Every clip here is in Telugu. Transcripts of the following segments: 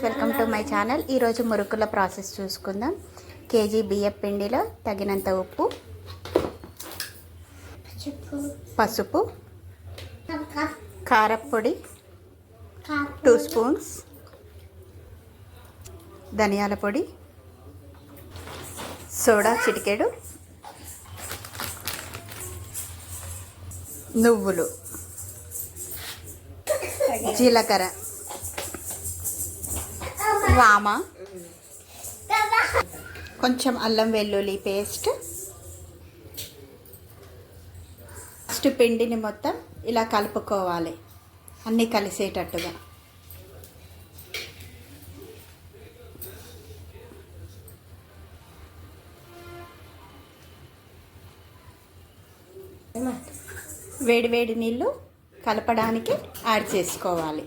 Welcome to my channel. ఈరోజు మురుకుల ప్రాసెస్ చూసుకుందాం. కేజీ బియ్యం పిండిలో తగినంత ఉప్పు, పసుపు, కారప్పొడి 2 స్పూన్స్, ధనియాల పొడి, సోడా చిటికెడు, నువ్వులు, జీలకర్ర, వామ, కొంచెం అల్లం వెల్లుల్లి పేస్ట్. ఫస్ట్ పిండిని మొత్తం ఇలా కలుపుకోవాలి, అన్నీ కలిసేటట్టుగా. వేడి వేడి నీళ్ళు కలపడానికి యాడ్ చేసుకోవాలి.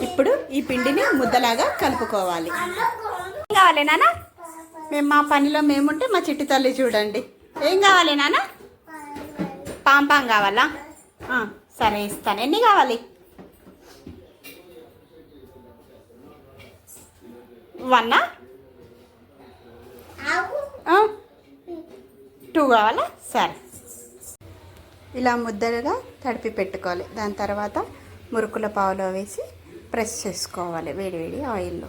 ఇప్పుడు ఈ పిండిని ముద్దలాగా కలుపుకోవాలి. ఏం కావాలి నాన్న? మేము మా పనిలో మేముంటే మా చిట్టి తల్లి చూడండి. ఏం కావాలి నాన్న? పాంపాం కావాలా? సరే ఇస్తాను. ఎన్ని కావాలి? 1 2 కావాలా? సరే, ఇలా ముద్దలుగా తడిపి పెట్టుకోవాలి. దాని తర్వాత మురుకుల పావులో వేసి ప్రెస్ చేసుకోవాలి వేడి వేడి ఆయిల్లో.